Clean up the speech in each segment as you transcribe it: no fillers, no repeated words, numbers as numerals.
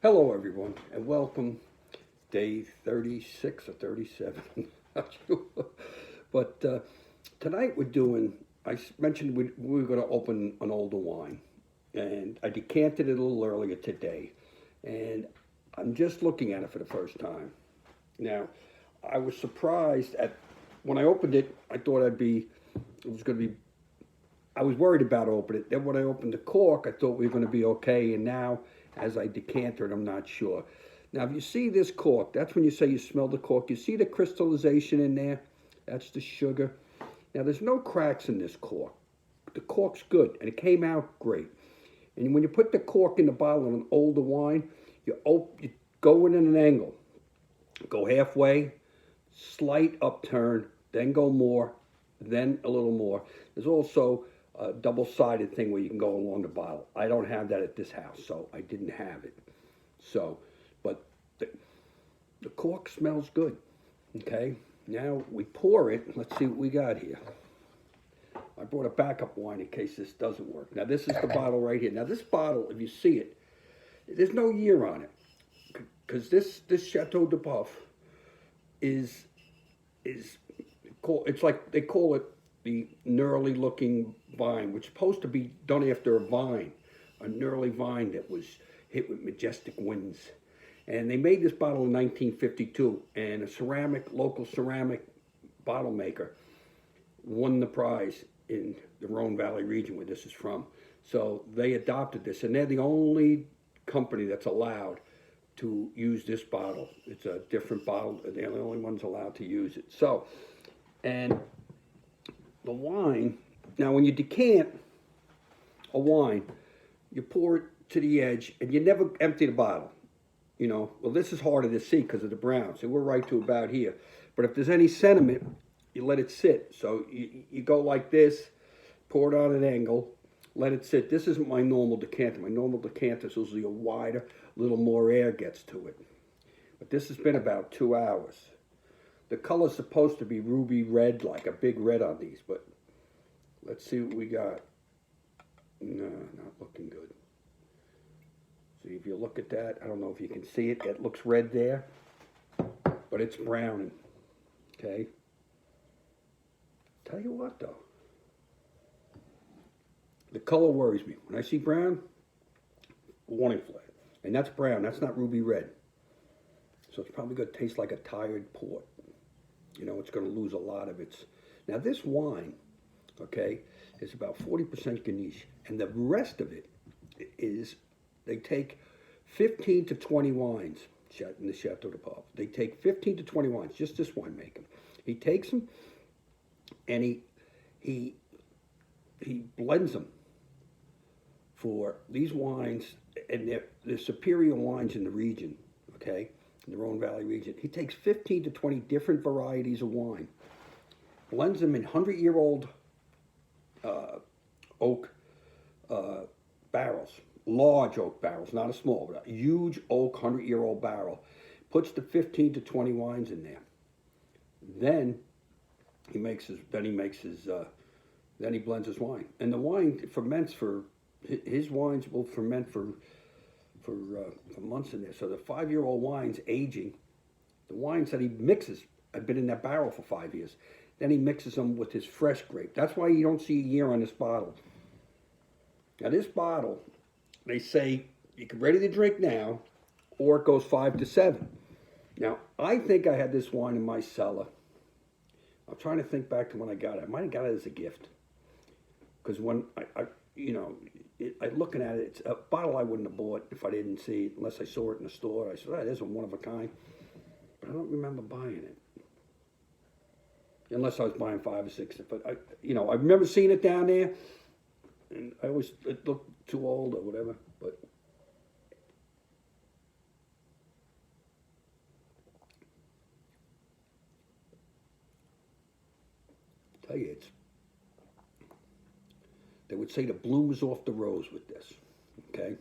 Hello, everyone, and welcome. Day 36 or 37, not sure. But tonight we're doing, mentioned we were going to open an older wine, and I decanted it a little earlier today, and I'm just looking at it for the first time. Now, I was surprised at when I opened it, I thought it was going to be, I was worried about opening it. Then when I opened the cork, I thought we were going to be okay. And now, as I decant it, I'm not sure. Now, if you see this cork, that's when you say you smell the cork. You see the crystallization in there? That's the sugar. Now, there's no cracks in this cork. The cork's good, and it came out great. And when you put the cork in the bottle of an older wine, you go in an angle. Go halfway, slight upturn, then go more, then a little more. There's also a double-sided thing where you can go along the bottle. I don't have that at this house, so I didn't have it. So, but the cork smells good. Okay, now we pour it. Let's see what we got here. I brought a backup wine in case this doesn't work. Now this is the bottle right here. Now this bottle, if you see it, there's no year on it because this Chateau de Buff is called. It's like they call it the gnarly looking vine, which is supposed to be done after a vine, a gnarly vine that was hit with majestic winds. And they made this bottle in 1952, and a local ceramic bottle maker won the prize in the Rhone Valley region where this is from. So they adopted this, and they're the only company that's allowed to use this bottle. It's a different bottle. They're the only ones allowed to use it. So, and the wine, now when you decant a wine, you pour it to the edge and you never empty the bottle. You know, well, this is harder to see because of the brown. So we're right to about here. But if there's any sediment, you let it sit. So you go like this, pour it on an angle, let it sit. This isn't my normal decanter. My normal decanter is usually a wider, a little more air gets to it. But this has been about 2 hours. The color's supposed to be ruby red, like a big red on these, but let's see what we got. No, not looking good. See, if you look at that, I don't know if you can see it. It looks red there, but it's browning. Okay. Tell you what, though, the color worries me. When I see brown, warning flag, and that's brown. That's not ruby red. So it's probably going to taste like a tired port. You know, it's going to lose a lot of its. Now, this wine, okay, is about 40% Grenache, and the rest of it is they take 15 to 20 wines in the Chateau de Pau. They take 15 to 20 wines, just this winemaker. He takes them and he blends them for these wines, and they're superior wines in the region, okay, in the Rhone Valley region. He takes 15 to 20 different varieties of wine, blends them in 100-year-old oak barrels, large oak barrels, not a small, but a huge oak 100-year-old barrel. Puts the 15 to 20 wines in there. Then he makes his. Then he blends his wine, and the wine ferments for. His wines will ferment for months in there. So the 5-year-old wine's aging. The wines that he mixes have been in that barrel for 5 years. Then he mixes them with his fresh grape. That's why you don't see a year on this bottle. Now this bottle, they say you can ready to drink now, or it goes 5 to 7. Now I think I had this wine in my cellar. I'm trying to think back to when I got it. I might have got it as a gift, because when I looking at it, it's a bottle I wouldn't have bought if I didn't see it, unless I saw it in the store. I said, that is a one of a kind, but I don't remember buying it, unless I was buying 5 or 6. But I remember seeing it down there, and it looked too old or whatever. But I tell you, they would say the bloom is off the rose with this. Okay,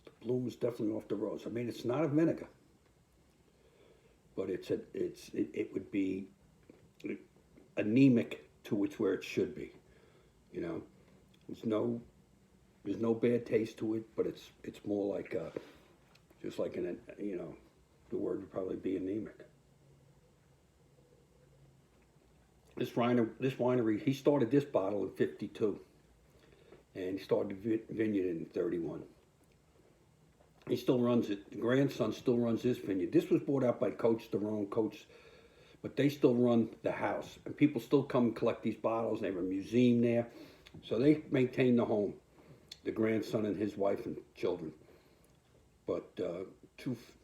the bloom is definitely off the rose. I mean, it's not a vinegar, but it would be anemic to it's where it should be. You know, there's no bad taste to it, but it's more like just like the word would probably be anemic. This winery, he started this bottle in '52, and he started the vineyard in '31. He still runs it. The grandson still runs this vineyard. This was bought out by Coach Sterone, but they still run the house, and people still come and collect these bottles. They have a museum there, so they maintain the home. The grandson and his wife and children, but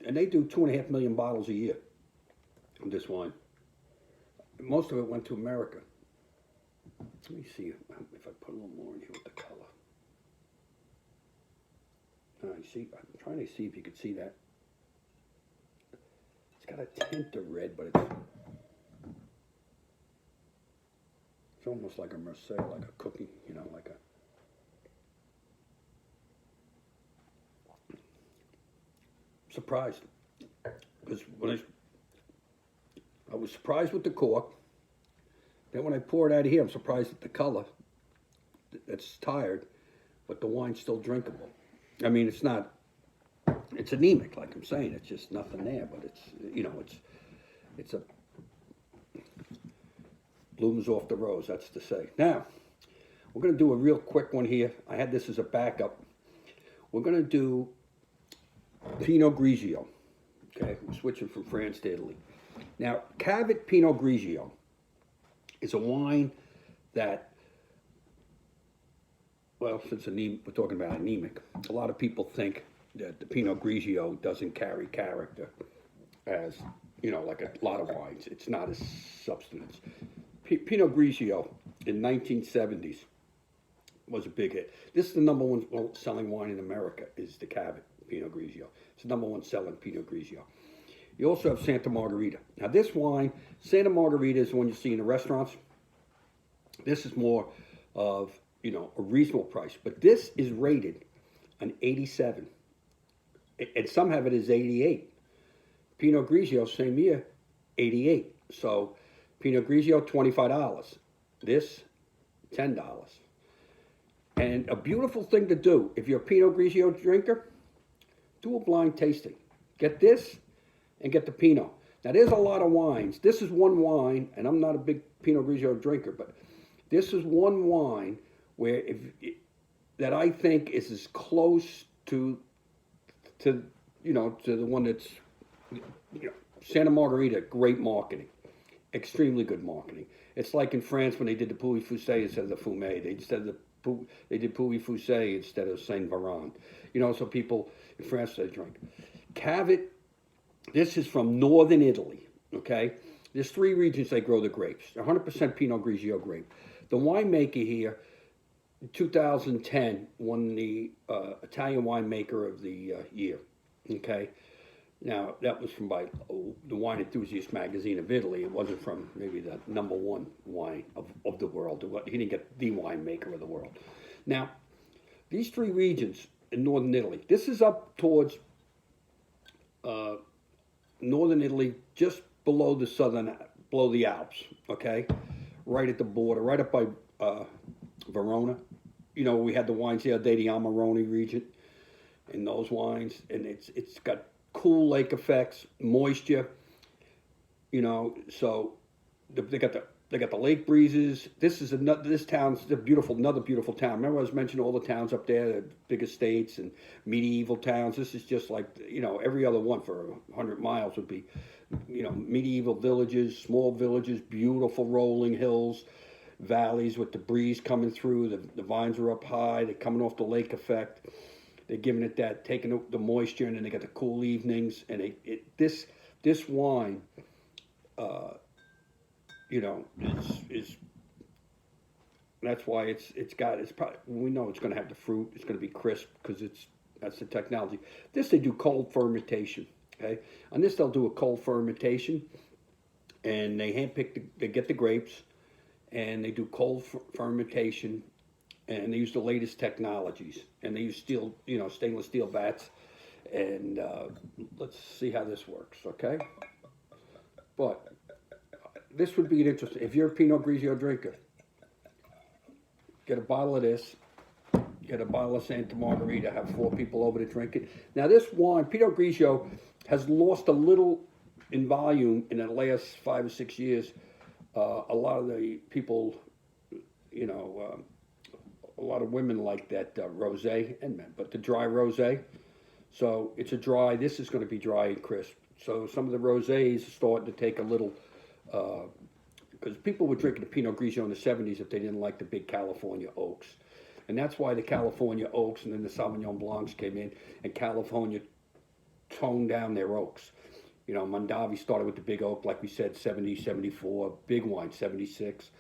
and they do 2.5 million bottles a year of this wine. Most of it went to America. Let me see if I put a little more in here with the color. You see, I'm trying to see if you could see that. It's got a tint of red, but it's almost like a Marseille, like a cookie, like a. Surprised, because when I was surprised with the cork. Then when I pour it out of here, I'm surprised at the color. It's tired, but the wine's still drinkable. I mean, it's not. It's anemic, like I'm saying. It's just nothing there, but it's a blooms off the rose. That's to say. Now, we're gonna do a real quick one here. I had this as a backup. We're gonna do Pinot Grigio. Okay, we're switching from France to Italy. Now, Cavit Pinot Grigio is a wine that, well, since we're talking about anemic, a lot of people think that the Pinot Grigio doesn't carry character as, like a lot of wines. It's not a substance. Pinot Grigio in 1970s was a big hit. This is the number one selling wine in America, is the Cavit Pinot Grigio. It's the number one selling Pinot Grigio. You also have Santa Margherita. Now this wine, Santa Margherita, is the one you see in the restaurants. This is more of, a reasonable price. But this is rated an 87. And some have it as 88. Pinot Grigio, same year, 88. So Pinot Grigio, $25. This, $10. And a beautiful thing to do, if you're a Pinot Grigio drinker, do a blind tasting. Get this and get the Pinot. Now, there's a lot of wines. This is one wine, and I'm not a big Pinot Grigio drinker, but this is one wine where that I think is as close to the one that's, Santa Margherita, great marketing, extremely good marketing. It's like in France when they did the Pouilly Fuissé instead of the Fumé. They did Pouilly Fuissé instead of Saint Varan. So people in France, they drink. Cavit, this is from northern Italy, okay? There's 3 regions they grow the grapes. 100% Pinot Grigio grape. The winemaker here, in 2010, won the Italian Winemaker of the Year, okay? Now, that was from by the Wine Enthusiast magazine of Italy. It wasn't from maybe the number one wine of the world. He didn't get the winemaker of the world. Now, these 3 regions in northern Italy, this is up towards northern Italy, just below the Alps, okay? Right at the border, right up by Verona. We had the wines the other day, the Amarone region, and those wines, and it's got cool lake effects, moisture, so they got the lake breezes. This town's another beautiful town. Remember I was mentioning all the towns up there, the big estates and medieval towns. This is just like, every other one for 100 miles would be, medieval villages, small villages, beautiful rolling hills, valleys with the breeze coming through. The vines are up high. They're coming off the lake effect. They're giving it that, taking the moisture, and then they got the cool evenings. And this wine, is that's why it's probably, we know it's going to have the fruit. It's going to be crisp because that's the technology. This they do cold fermentation. Okay, on this they'll do a cold fermentation, and they get the grapes, and they do cold fermentation, and they use the latest technologies, and they use stainless steel vats, and let's see how this works. Okay, but this would be an interesting, if you're a Pinot Grigio drinker, get a bottle of this, get a bottle of Santa Margarita, have 4 people over to drink it. Now this wine, Pinot Grigio, has lost a little in volume in the last 5 or 6 years. A lot of the people, you know, a lot of women like that rosé and men, but the dry rosé. So it's a dry. This is going to be dry and crisp. So some of the rosés are starting to take a little, because people were drinking the Pinot Grigio in the '70s if they didn't like the big California oaks, and that's why the California oaks and then the Sauvignon Blancs came in, and California toned down their oaks. You know, Mondavi started with the big oak, like we said, 70, 74, big wine, 76.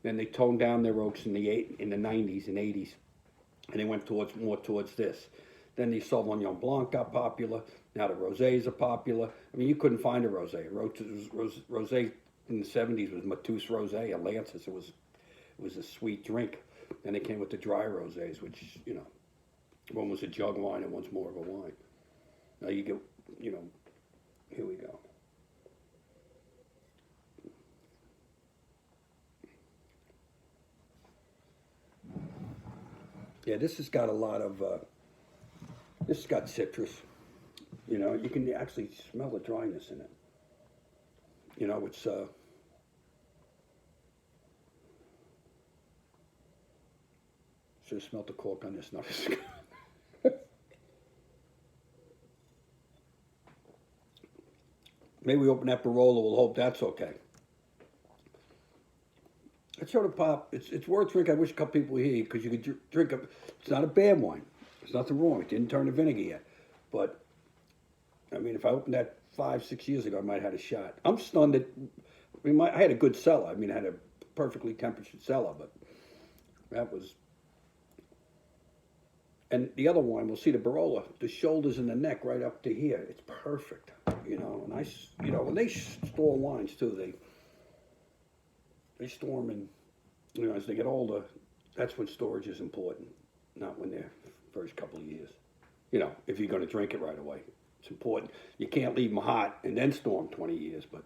Then they toned down their oaks in the '90s and '80s, and they went more towards this. Then the Sauvignon Blanc got popular. Now the rosés are popular. I mean, you couldn't find a rosé. Rosé in the '70s was Matus Rosé, Atlantis. It was a sweet drink. Then they came with the dry rosés, which, you know, one was a jug wine and one's more of a wine. Now you get, you know, here we go. Yeah, this has got a lot of, this has got citrus. You know, you can actually smell the dryness in it. You know, it's, should have smelled the cork on this, not as Maybe we open that Barolo, we'll hope that's okay. It's sort of pop. It's worth drinking. I wish a couple people were here because you could drink it. It's not a bad wine. There's nothing wrong. It didn't turn to vinegar yet. But, I mean, if I opened that 5, 6 years ago, I might have had a shot. I'm stunned that, I mean, I had a good cellar. I mean, I had a perfectly temperatured cellar, but that was. And the other wine, we'll see the Barolo, the shoulders and the neck right up to here. It's perfect, you know. And you know, when they store wines too, they store them in, you know, as they get older. That's when storage is important, not when they're first couple of years. You know, if you're going to drink it right away, it's important. You can't leave them hot and then store them 20 years, but.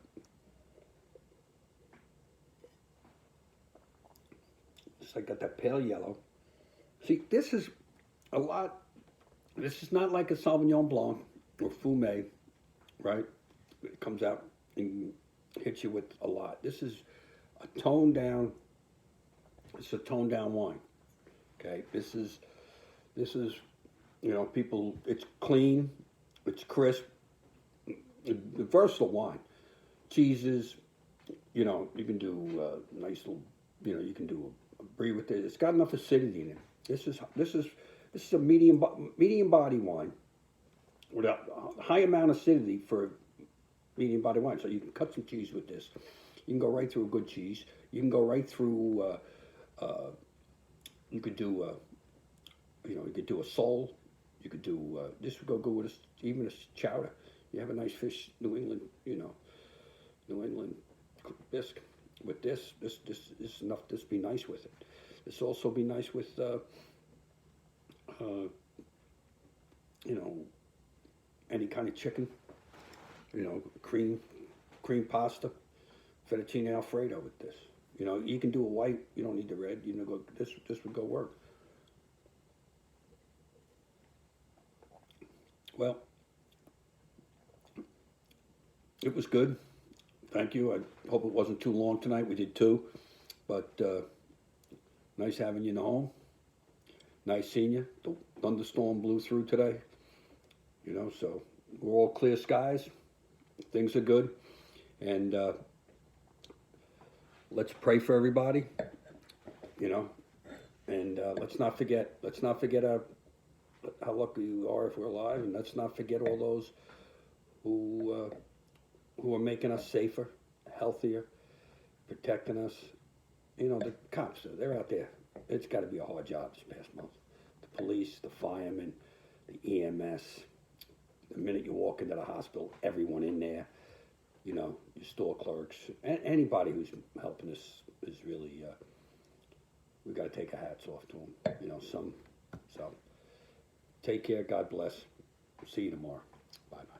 Just I got that pale yellow. See, this is a lot. This is not like a Sauvignon Blanc or Fumé, right? It comes out and hits you with a lot. This is a toned down. It's a toned down wine. Okay, this is, you know, people. It's clean, it's crisp, a versatile wine. Cheeses, you know, you can do nice little, you know, you can do a brie with it. It's got enough acidity in it. This is a medium body wine with a high amount of acidity for a medium body wine. So you can cut some cheese with this. You can go right through a good cheese. You can go right through. You could do. You know, you could do a sole. You could do. This would go good with even a chowder. You have a nice fish, New England. You know, New England bisque. With this is enough. This be nice with it. This also be nice with. You know, any kind of chicken, you know, cream pasta, fettuccine alfredo with this. You know, you can do a white. You don't need the red. You know, this would go work. Well, it was good. Thank you. I hope it wasn't too long tonight. We did 2, but nice having you in the home. Nice seeing you. The thunderstorm blew through today. You know, so we're all clear skies. Things are good. And let's pray for everybody. You know, and let's not forget how lucky we are if we're alive, and let's not forget all those who are making us safer, healthier, protecting us. You know, the cops, they're out there. It's got to be a hard job this past month. The police, the firemen, the EMS. The minute you walk into the hospital, everyone in there, you know, your store clerks, anybody who's helping us is really, we got to take our hats off to them. You know, so take care. God bless. See you tomorrow. Bye-bye.